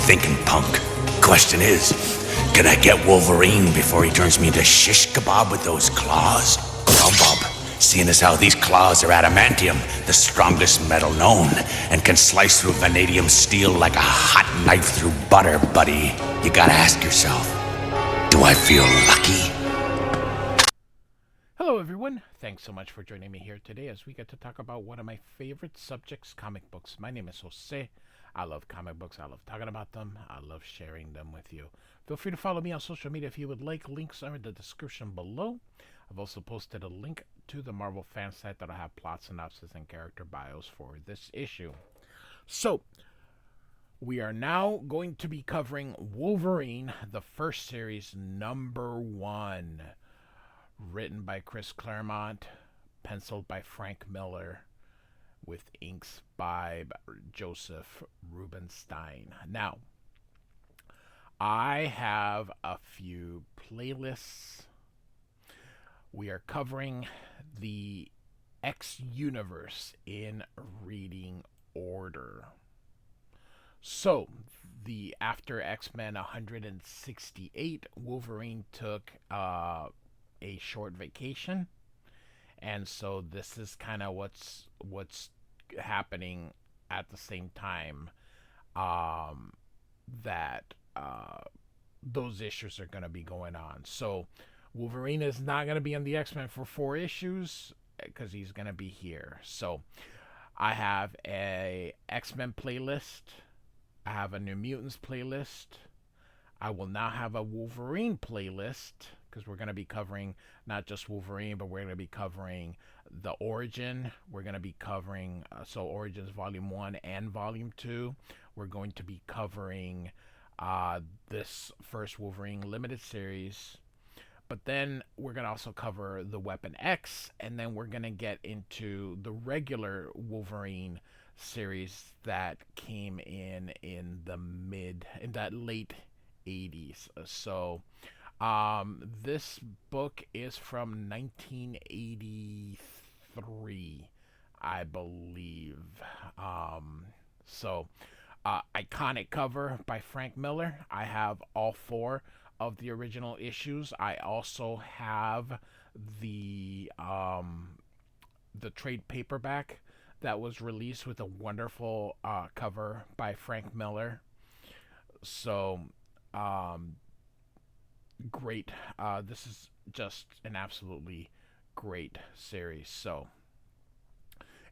thinking, punk. Question is, can I get Wolverine before he turns me into shish kebab with those claws? Bob, seeing as how these claws are adamantium, the strongest metal known, and can slice through vanadium steel like a hot knife through butter, buddy, you gotta ask yourself, do I feel lucky? Hello, everyone. Thanks so much for joining me here today as we get to talk about one of my favorite subjects, comic books. My name is Jose. I love comic books. I love talking about them. I love sharing them with you. Feel free to follow me on social media if you would like. Links are in the description below. I've also posted a link to the Marvel fan site that'll have plot synopsis and character bios for this issue. So, we are now going to be covering Wolverine, the first series, #1. Written by Chris Claremont, penciled by Frank Miller, with inks by Joseph Rubinstein. Now, I have a few playlists. We are covering the X universe in reading order. So, the after X-Men 168, Wolverine took a short vacation, and so this is kind of what's happening at the same time that those issues are going to be going on. So Wolverine is not going to be on the X-Men for 4 issues because he's going to be here. So I have a X-Men playlist, I have a New Mutants playlist, I will now have a Wolverine playlist because we're going to be covering not just Wolverine, but we're going to be covering the Origin. We're going to be covering, Origins Volume 1 and Volume 2. We're going to be covering this first Wolverine limited series. But then we're going to also cover the Weapon X, and then we're going to get into the regular Wolverine series that came in that late 80s. So this book is from 1983, I believe. Iconic cover by Frank Miller. I have all 4 of the original issues. I also have the trade paperback that was released with a wonderful cover by Frank Miller. So, great. This is just an absolutely great series. So,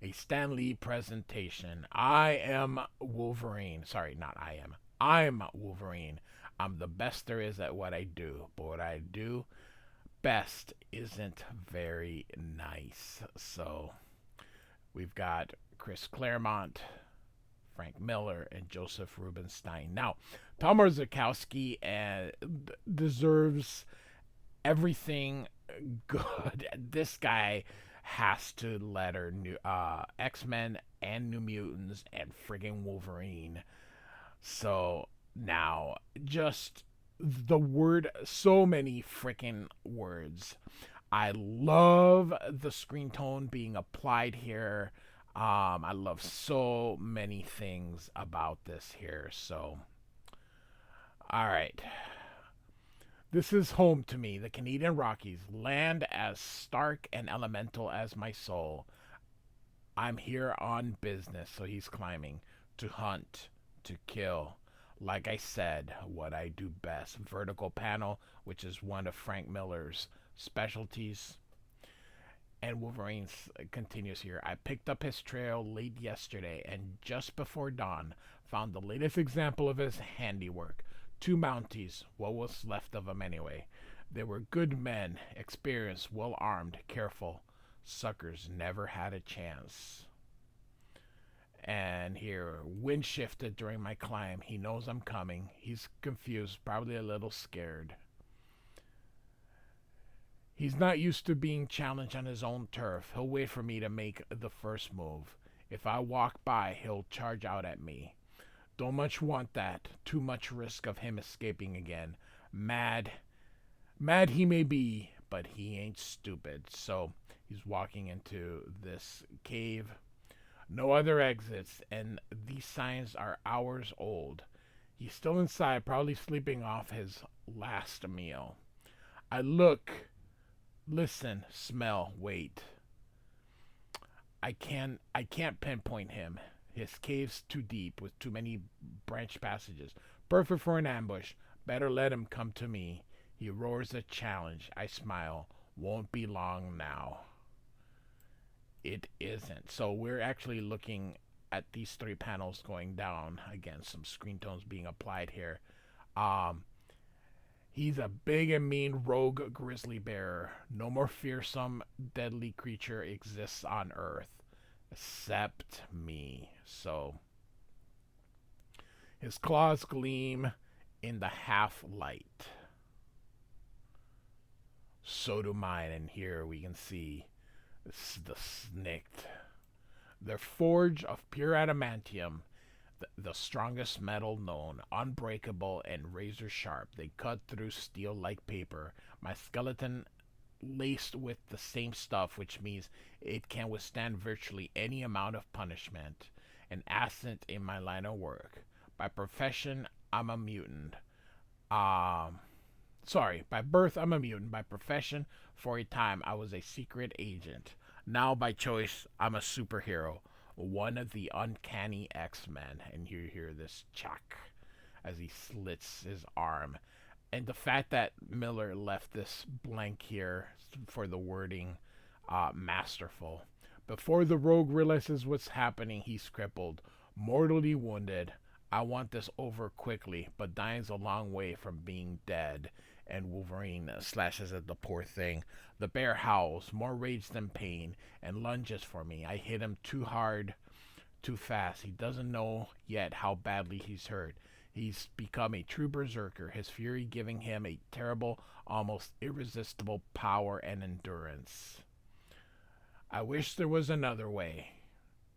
a Stan Lee presentation. I am Wolverine. Sorry, not I am. I'm Wolverine. I'm the best there is at what I do. But what I do best isn't very nice. So, we've got Chris Claremont, Frank Miller, and Joseph Rubinstein. Now, Tom Orzechowski deserves everything good. This guy has to letter X-Men and New Mutants and friggin' Wolverine. So now, just the word, so many freaking words. I love the screen tone being applied here. I love so many things about this here. So, all right. This is home to me, the Canadian Rockies, land as stark and elemental as my soul. I'm here on business, so he's climbing, to hunt, to kill. Like I said, what I do best. Vertical panel, which is one of Frank Miller's specialties. And Wolverine continues here. I picked up his trail late yesterday and just before dawn found the latest example of his handiwork. 2 Mounties, what was left of them anyway. They were good men, experienced, well armed, careful. Suckers never had a chance. And here, wind shifted during my climb. He knows I'm coming. He's confused, probably a little scared. He's not used to being challenged on his own turf. He'll wait for me to make the first move. If I walk by, he'll charge out at me. Don't much want that. Too much risk of him escaping again. Mad he may be, but he ain't stupid. So he's walking into this cave. No other exits, and these signs are hours old. He's still inside, probably sleeping off his last meal. I look, listen, smell, wait. I can't pinpoint him. His cave's too deep with too many branch passages. Perfect for an ambush. Better let him come to me. He roars a challenge. I smile. Won't be long now. It isn't. So we're actually looking at these three panels going down. Again, some screen tones being applied here. Um, he's a big and mean rogue grizzly bear. No more fearsome, deadly creature exists on Earth except me. So his claws gleam in the half light. So do mine, and here we can see the snicked. They're forged of pure adamantium, the strongest metal known, unbreakable and razor sharp. They cut through steel like paper. My skeleton laced with the same stuff, which means it can withstand virtually any amount of punishment. An asset in my line of work. By profession, I'm a mutant. By birth, I'm a mutant. By profession, for a time, I was a secret agent. Now, by choice, I'm a superhero. One of the uncanny X-Men. And you hear this chuck as he slits his arm. And the fact that Miller left this blank here for the wording, masterful. Before the rogue realizes what's happening, he's crippled, mortally wounded. I want this over quickly, but dying's a long way from being dead. And Wolverine slashes at the poor thing. The bear howls, more rage than pain, and lunges for me. I hit him too hard, too fast. He doesn't know yet how badly he's hurt. He's become a true berserker, his fury giving him a terrible, almost irresistible power and endurance. I wish there was another way.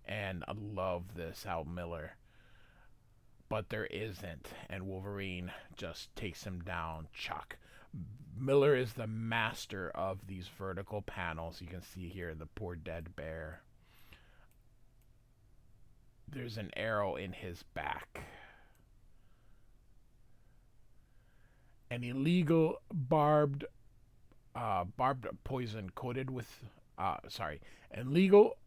And I love this, how Miller. But there isn't, and Wolverine just takes him down, chuck. Miller is the master of these vertical panels. You can see here the poor dead bear. There's an arrow in his back. An illegal barbed poison coated with illegal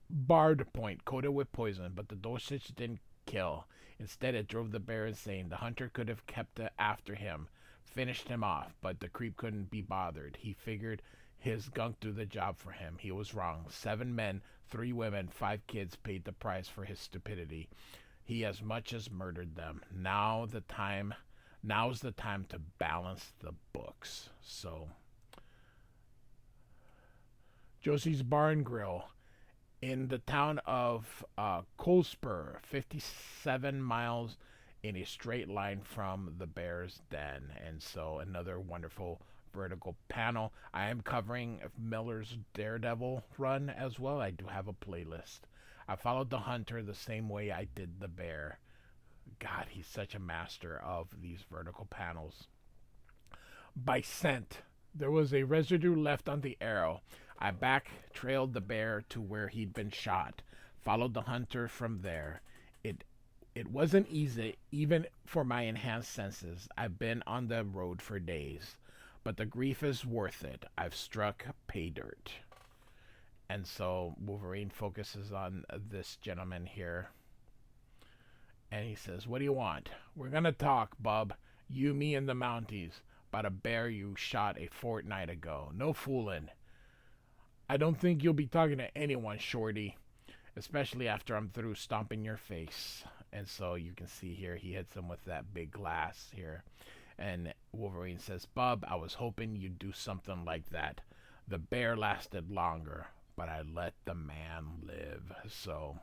barbed point coated with poison, but the dosage didn't kill. Instead, it drove the bear insane. The hunter could have kept after him, finished him off, but the creep couldn't be bothered. He figured his gunk do the job for him. He was wrong. 7 men, 3 women, 5 kids paid the price for his stupidity. He as much as murdered them. Now's the time to balance the books. So, Josie's Barn Grill in the town of Coalspur, 57 miles in a straight line from the bear's den. And so another wonderful vertical panel. I am covering Miller's Daredevil run as well. I do have a playlist. I followed the hunter the same way I did the bear. God, he's such a master of these vertical panels. By scent, there was a residue left on the arrow. I back-trailed the bear to where he'd been shot, followed the hunter from there. It wasn't easy, even for my enhanced senses. I've been on the road for days, but the grief is worth it. I've struck pay dirt. And so Wolverine focuses on this gentleman here. And he says, "What do you want? We're gonna talk, bub. You, me, and the Mounties. About a bear you shot a fortnight ago. No fooling. I don't think you'll be talking to anyone, Shorty. Especially after I'm through stomping your face." And so you can see here, he hits him with that big glass here. And Wolverine says, "Bub, I was hoping you'd do something like that. The bear lasted longer, but I let the man live." So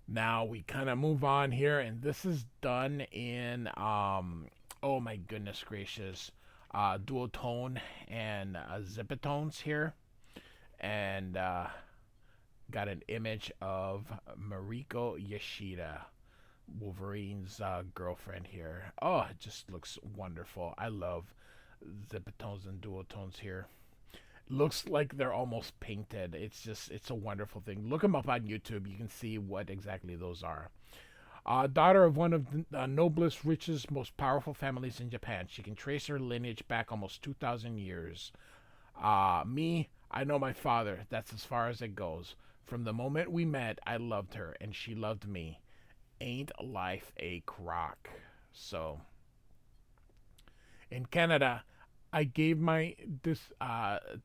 now we kind of move on here, and this is done in, oh my goodness gracious, dual tone and zipitones here. And got an image of Mariko Yashida, Wolverine's girlfriend here. Oh, it just looks wonderful. I love zipitones and dual tones here. Looks like they're almost painted. It's a wonderful thing. Look them up on YouTube. You can see what exactly those are. Daughter of one of the noblest, richest, most powerful families in Japan. She can trace her lineage back almost 2,000 years. Me, I know my father. That's as far as it goes. From the moment we met, I loved her, and she loved me. Ain't life a crock? So, in Canada, I gave my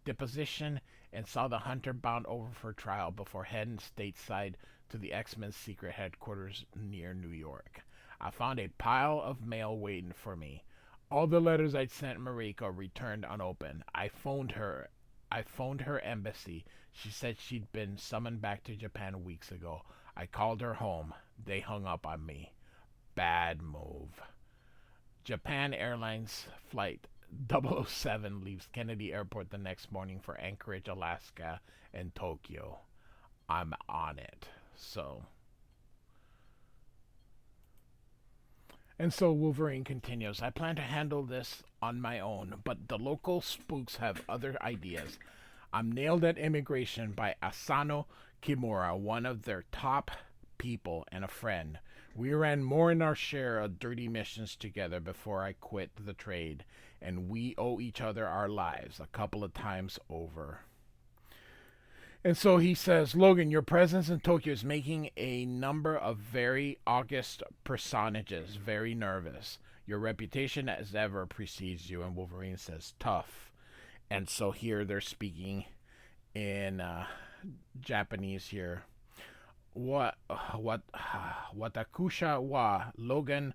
deposition and saw the hunter bound over for trial before heading stateside to the X-Men secret headquarters near New York. I found a pile of mail waiting for me. All the letters I'd sent Mariko returned unopened. I phoned her embassy. She said she'd been summoned back to Japan weeks ago. I called her home. They hung up on me. Bad move. Japan Airlines flight 007 leaves Kennedy Airport the next morning for Anchorage, Alaska, and Tokyo. I'm on it. So Wolverine continues, I plan to handle this on my own, but the local spooks have other ideas. I'm nailed at immigration by Asano Kimura, one of their top people and a friend. We ran more than our share of dirty missions together before I quit the trade, and we owe each other our lives a couple of times over. And so he says, Logan, your presence in Tokyo is making a number of very august personages very nervous. Your reputation as ever precedes you. And Wolverine says, tough. And so here they're speaking in Japanese here. Watakusha wa Logan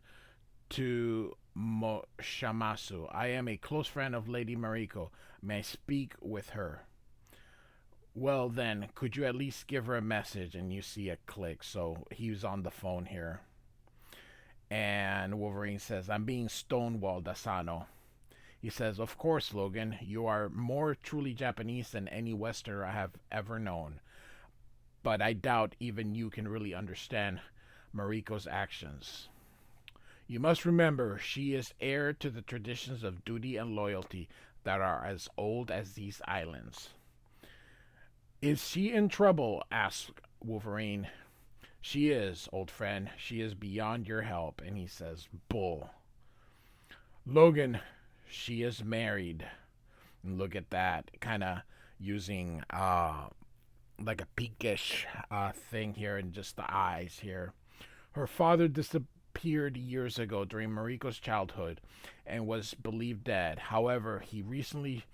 to Moshamasu. I am a close friend of Lady Mariko. May I speak with her? Well then, could you at least give her a message? And you see a click. So he's on the phone here. And Wolverine says, I'm being stonewalled, Asano. He says, of course, Logan, you are more truly Japanese than any Westerner I have ever known. But I doubt even you can really understand Mariko's actions. You must remember, she is heir to the traditions of duty and loyalty that are as old as these islands. Is she in trouble? Asked Wolverine. She is, old friend. She is beyond your help. And he says, bull. Logan, she is married. And look at that. Kind of using like a peakish thing here and just the eyes here. Her father disappeared years ago during Mariko's childhood and was believed dead. However, he recently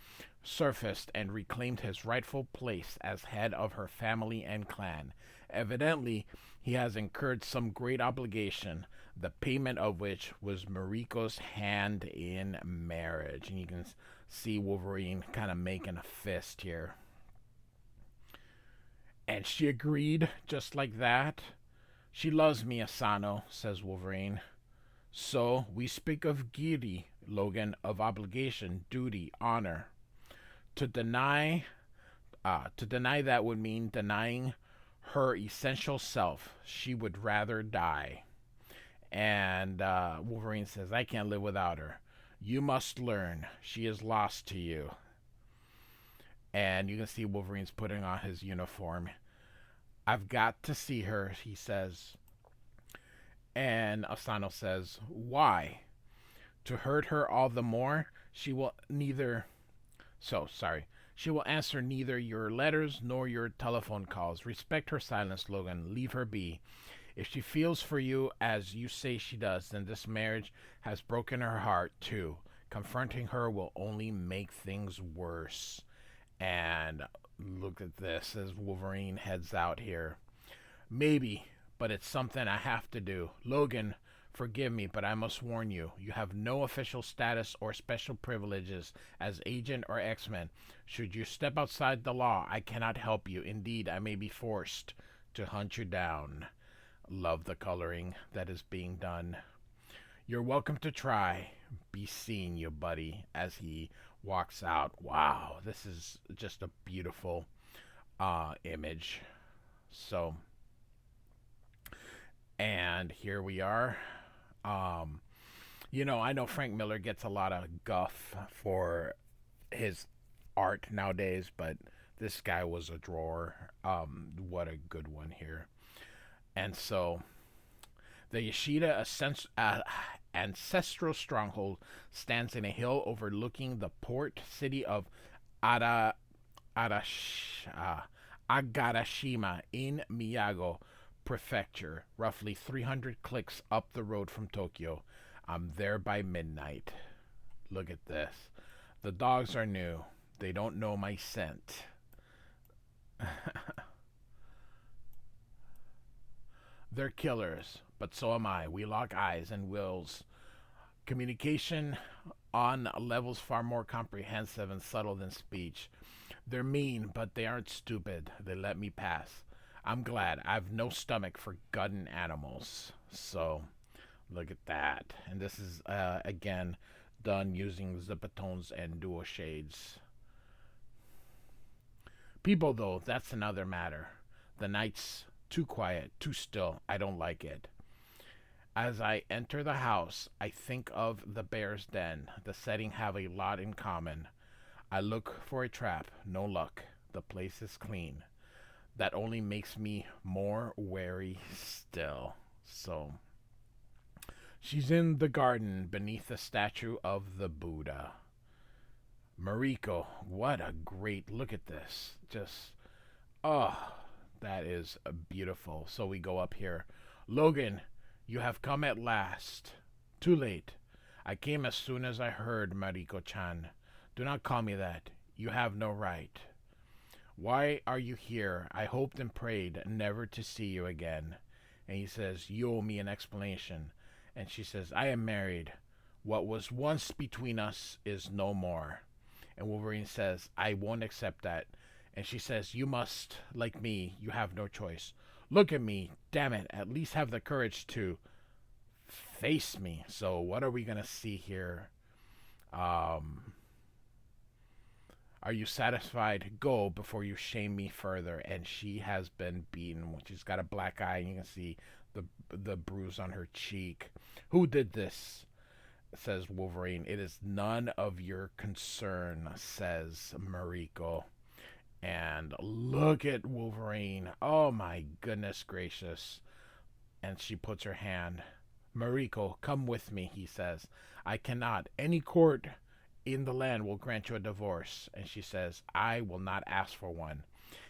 surfaced and reclaimed his rightful place as head of her family and clan. Evidently, he has incurred some great obligation, the payment of which was Mariko's hand in marriage. And you can see Wolverine kind of making a fist here. And she agreed just like that. She loves me, Asano, says Wolverine. So we speak of giri, Logan, of obligation, duty, honor. To deny that would mean denying her essential self. She would rather die. And Wolverine says, I can't live without her. You must learn. She is lost to you. And you can see Wolverine's putting on his uniform. I've got to see her, he says. And Asano says, why? To hurt her all the more? She will answer neither your letters nor your telephone calls. Respect her silence, Logan. Leave her be. If she feels for you as you say she does, then this marriage has broken her heart too. Confronting her will only make things worse. And look at this as Wolverine heads out here. Maybe, but it's something I have to do. Logan, forgive me, but I must warn you. You have no official status or special privileges as agent or X-Men. Should you step outside the law, I cannot help you. Indeed, I may be forced to hunt you down. Love the coloring that is being done. You're welcome to try. Be seeing you, buddy, as he walks out. Wow, this is just a beautiful image. So, and here we are. I know Frank Miller gets a lot of guff for his art nowadays, but this guy was a drawer. What a good one here. And so The Yashida ancestral stronghold stands in a hill overlooking the port city of Ara, Arash, Agarashima in Miyagi Prefecture, roughly 300 clicks up the road from Tokyo. I'm there by midnight. Look at this. The dogs are new. They don't know my scent. They're killers, but so am I. We lock eyes and wills. Communication on levels far more comprehensive and subtle than speech. They're mean, but they aren't stupid. They let me pass. I'm glad. I've no stomach for gutting animals. So, look at that. And this is, again, done using zipatones and dual shades. People, though, that's another matter. The night's too quiet, too still. I don't like it. As I enter the house, I think of the bear's den. The setting have a lot in common. I look for a trap. No luck. The place is clean. That only makes me more wary still. So, she's in the garden beneath the statue of the Buddha. Mariko, what a great look at this. Just, oh, that is beautiful. So we go up here. Logan, you have come at last. Too late. I came as soon as I heard, Mariko-chan. Do not call me that. You have no right. Why are you here? I hoped and prayed never to see you again. And he says, you owe me an explanation. And she says, I am married. What was once between us is no more. And Wolverine says, I won't accept that. And she says, you must, like me, you have no choice. Look at me, damn it, at least have the courage to face me. So what are we going to see here? Are you satisfied? Go before you shame me further. And she has been beaten. She's got a black eye, and you can see the bruise on her cheek. Who did this? Says Wolverine. It is none of your concern, says Mariko. And look at Wolverine. Oh my goodness gracious. And she puts her hand. Mariko, come with me, he says. I cannot. Any court in the land will grant you a divorce. And she says, I will not ask for one.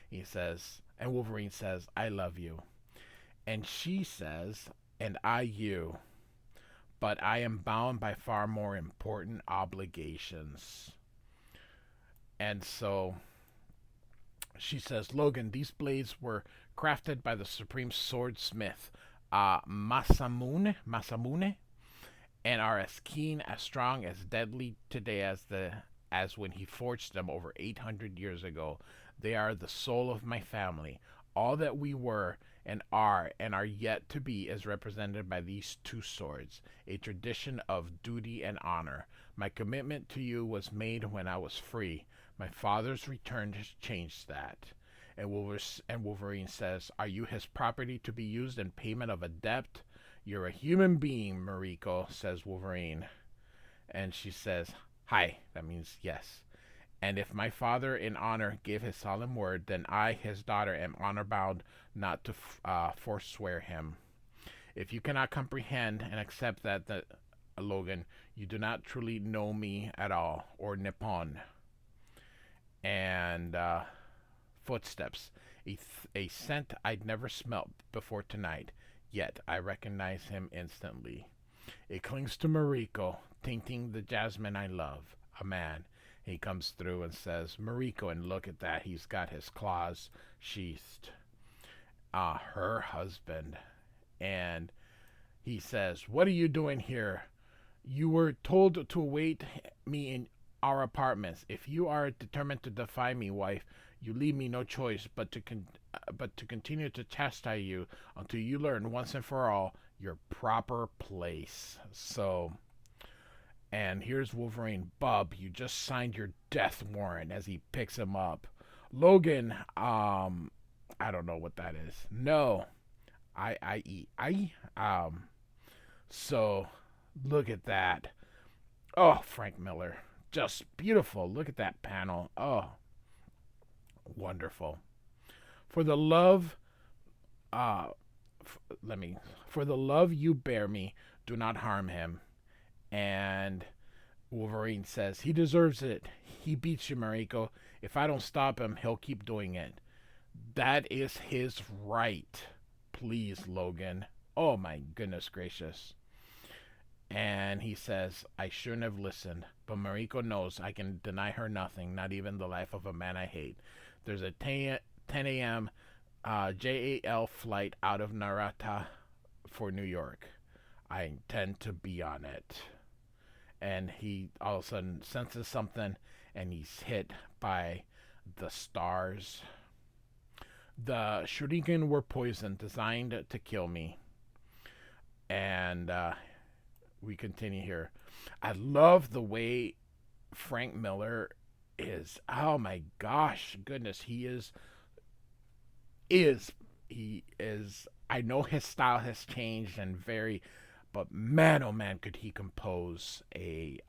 He says, and Wolverine says, I love you. And she says, and I you. But I am bound by far more important obligations. And so she says, Logan, these blades were crafted by the supreme swordsmith, Masamune, and are as keen, as strong, as deadly today as when he forged them over 800 years ago. They are the soul of my family. All that we were and are yet to be is represented by these two swords, a tradition of duty and honor. My commitment to you was made when I was free. My father's return has changed that. And Wolverine says, are you his property to be used in payment of a debt? You're a human being, Mariko, says Wolverine. And she says, hi, that means yes. And if my father in honor gave his solemn word, then I, his daughter, am honor-bound not to forswear him. If you cannot comprehend and accept that, Logan, you do not truly know me at all, or Nippon. And footsteps, a scent I'd never smelt before tonight, yet I recognize him instantly. It clings to Mariko, tainting the jasmine I love, a man. He comes through and says, Mariko, and look at that. He's got his claws sheathed. Her husband. And he says, what are you doing here? You were told to await me in our apartments. If you are determined to defy me, wife, you leave me no choice but to continue to chastise you until you learn once and for all your proper place. So... And here's Wolverine. Bub, you just signed your death warrant, as he picks him up. Logan, I don't know what that is. No. So, look at that. Oh, Frank Miller. Just beautiful. Look at that panel. Oh, wonderful. For the love let me. For the love you bear me, do not harm him. And Wolverine says, he deserves it. He beats you, Mariko. If I don't stop him, he'll keep doing it. That is his right. Please, Logan. Oh my goodness gracious. And he says, I shouldn't have listened, but Mariko knows I can deny her nothing, not even the life of a man I hate. There's a 10 a.m. JAL flight out of Narita for New York. I intend to be on it. And he all of a sudden senses something, and he's hit by the stars. The shuriken were poison designed to kill me. And we continue here. I love the way Frank Miller is. Oh my gosh, goodness, he is. I know his style has changed and very, but man, oh man, could he compose a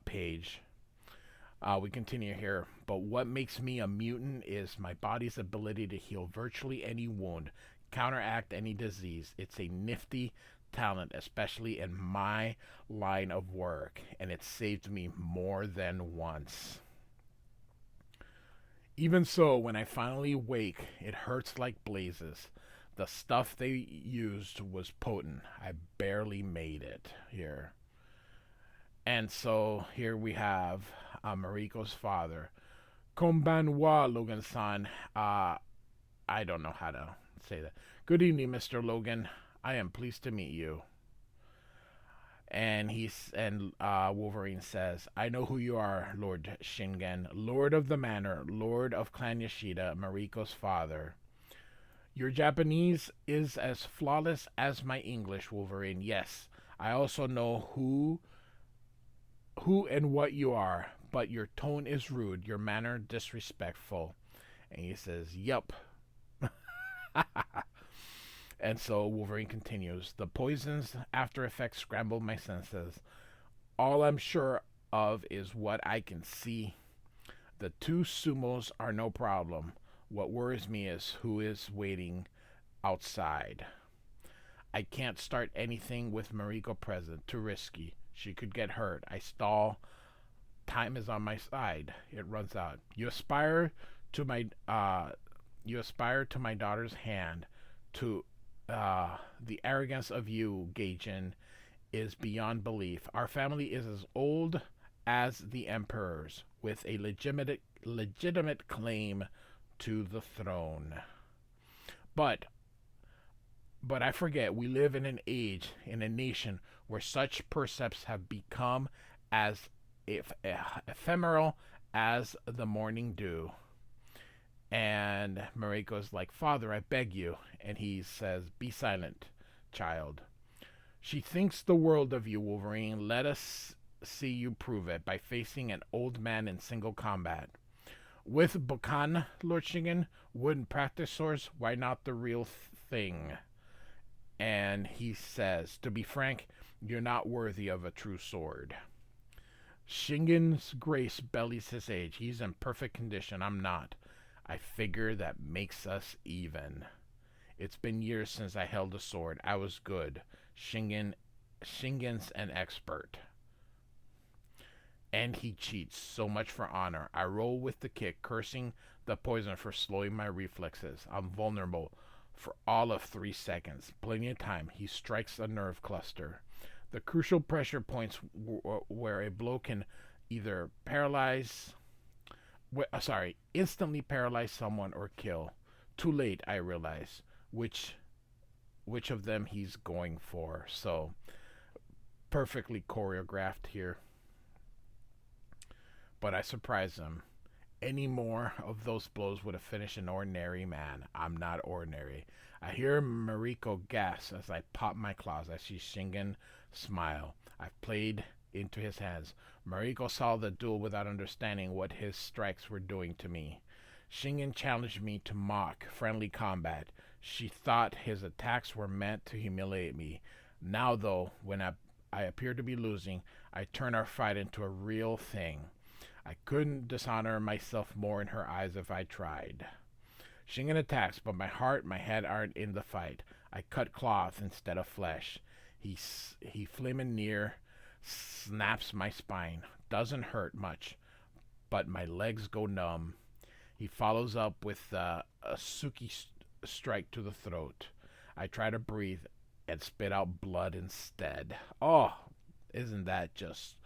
page. We continue here. But what makes me a mutant is my body's ability to heal virtually any wound, counteract any disease. It's a nifty talent, especially in my line of work, and it saved me more than once. Even so, when I finally wake, it hurts like blazes. The stuff they used was potent. I barely made it here. And so here we have Mariko's father. Konbanwa, Logan-san. I don't know how to say that. Good evening, Mr. Logan. I am pleased to meet you. And Wolverine says, I know who you are, Lord Shingen, Lord of the Manor, Lord of Clan Yashida, Mariko's father. Your Japanese is as flawless as my English, Wolverine. Yes, I also know who and what you are, but your tone is rude, your manner disrespectful. And he says, yup. And so Wolverine continues, the poison's after effects scramble my senses. All I'm sure of is what I can see. The two sumos are no problem. What worries me is who is waiting outside. I can't start anything with Mariko present. Too risky. She could get hurt. I stall. Time is on my side. It runs out. You aspire to my daughter's hand. To the arrogance of you, Gaijin, is beyond belief. Our family is as old as the Emperor's, with a legitimate claim to the throne. But I forget, we live in an age, in a nation, where such percepts have become as ephemeral as the morning dew. And Mariko's like, Father, I beg you. And he says, be silent, child. She thinks the world of you, Wolverine. Let us see you prove it by facing an old man in single combat. With Bokan, Lord Shingen, wooden practice swords, why not the real thing? And he says, to be frank, you're not worthy of a true sword. Shingen's grace bellies his age. He's in perfect condition. I'm not. I figure that makes us even. It's been years since I held a sword. I was good. Shingen's an expert. And he cheats. So much for honor. I roll with the kick, cursing the poison for slowing my reflexes. I'm vulnerable for all of 3 seconds. Plenty of time. He strikes a nerve cluster. The crucial pressure points where a blow can either instantly paralyze someone or kill. Too late, I realize which of them he's going for. So, perfectly choreographed here. But I surprise him. Any more of those blows would have finished an ordinary man. I'm not ordinary. I hear Mariko gasp as I pop my claws. I see Shingen smile. I've played into his hands. Mariko saw the duel without understanding what his strikes were doing to me. Shingen challenged me to mock friendly combat. She thought his attacks were meant to humiliate me. Now, though, when I appear to be losing, I turn our fight into a real thing. I couldn't dishonor myself more in her eyes if I tried. Shingen attacks, but my heart, my head aren't in the fight. I cut cloth instead of flesh. He flaming near, snaps my spine. Doesn't hurt much, but my legs go numb. He follows up with a strike to the throat. I try to breathe and spit out blood instead. Oh, isn't that just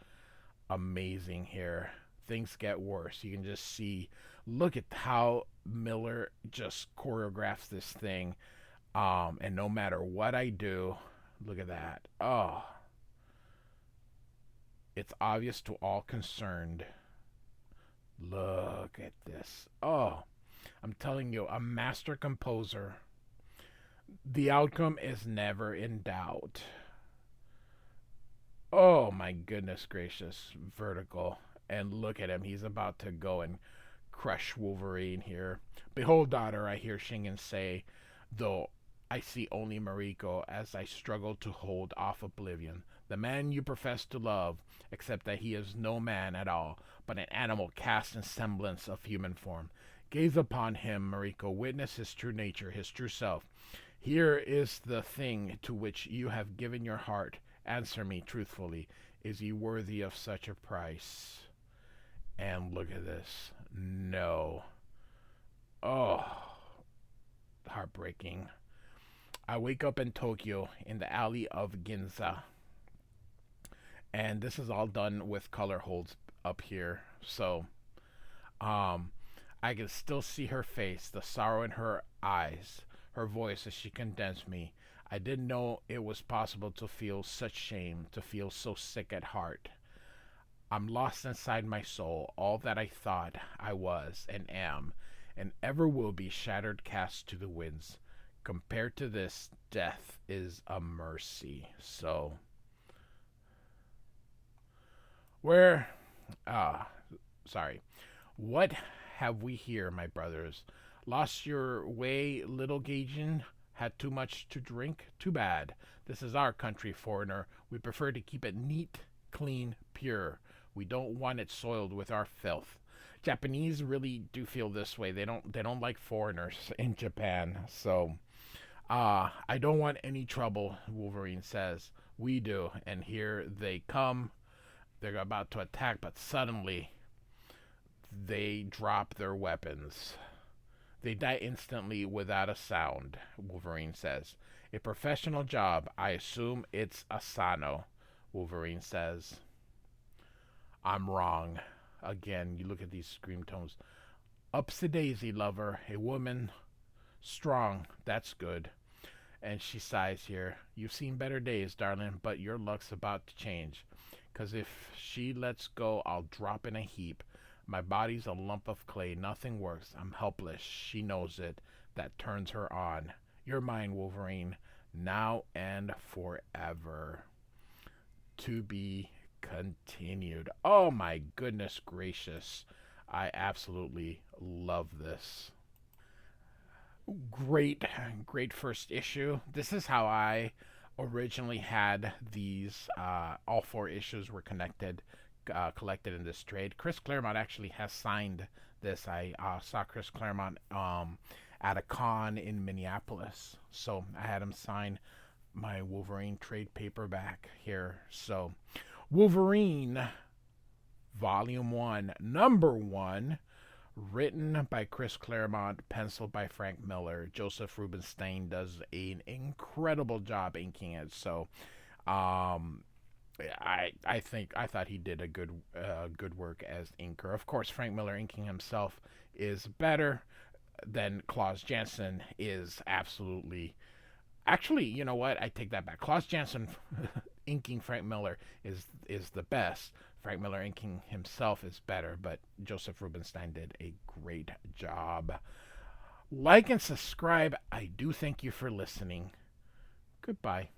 amazing here? Things get worse. You can just see, look at how Miller just choreographs this thing. And no matter what I do, look at that. Oh, it's obvious to all concerned. Look at this. Oh, I'm telling you, a master composer. The outcome is never in doubt. Oh my goodness gracious. Vertical. And look at him. He's about to go and crush Wolverine here. Behold, daughter, I hear Shingen say, though I see only Mariko as I struggle to hold off oblivion. The man you profess to love, except that he is no man at all, but an animal cast in semblance of human form. Gaze upon him, Mariko. Witness his true nature, his true self. Here is the thing to which you have given your heart. Answer me truthfully. Is he worthy of such a price? And look at this. No. Oh, heartbreaking. I wake up in Tokyo in the alley of Ginza. And this is all done with color holds up here. So, I can still see her face, the sorrow in her eyes, her voice as she condemns me. I didn't know it was possible to feel such shame, to feel so sick at heart. I'm lost inside my soul, all that I thought I was and am, and ever will be shattered, cast to the winds. Compared to this, death is a mercy. So, where, ah, sorry. What have we here, my brothers? Lost your way, little Gaijin? Had too much to drink? Too bad. This is our country, foreigner. We prefer to keep it neat, clean, pure. We don't want it soiled with our filth. Japanese really do feel this way. They don't like foreigners in Japan. So, I don't want any trouble, Wolverine says. We do, and here they come. They're about to attack, but suddenly they drop their weapons. They die instantly without a sound, Wolverine says. A professional job. I assume it's Asano, Wolverine says. I'm wrong. Again, you look at these scream tones. Upsy daisy, lover. A woman. Strong. That's good. And she sighs here. You've seen better days, darling, but your luck's about to change. 'Cause if she lets go, I'll drop in a heap. My body's a lump of clay. Nothing works. I'm helpless. She knows it. That turns her on. You're mine, Wolverine. Now and forever. To be continued. Oh my goodness gracious. I absolutely love this. Great first issue. This is how I originally had these. All four issues were collected in this trade. Chris Claremont actually has signed this. I saw Chris Claremont at a con in Minneapolis, so I had him sign my Wolverine trade paperback here. So, Wolverine, Volume 1, Number 1, written by Chris Claremont, penciled by Frank Miller. Joseph Rubinstein does an incredible job inking it. So, I thought he did a good work as inker. Of course, Frank Miller inking himself is better than Klaus Janson is absolutely. Actually, you know what? I take that back. Klaus Janson inking Frank Miller is the best. Frank Miller inking himself is better, but Joseph Rubinstein did a great job. Like and subscribe. I do thank you for listening. Goodbye.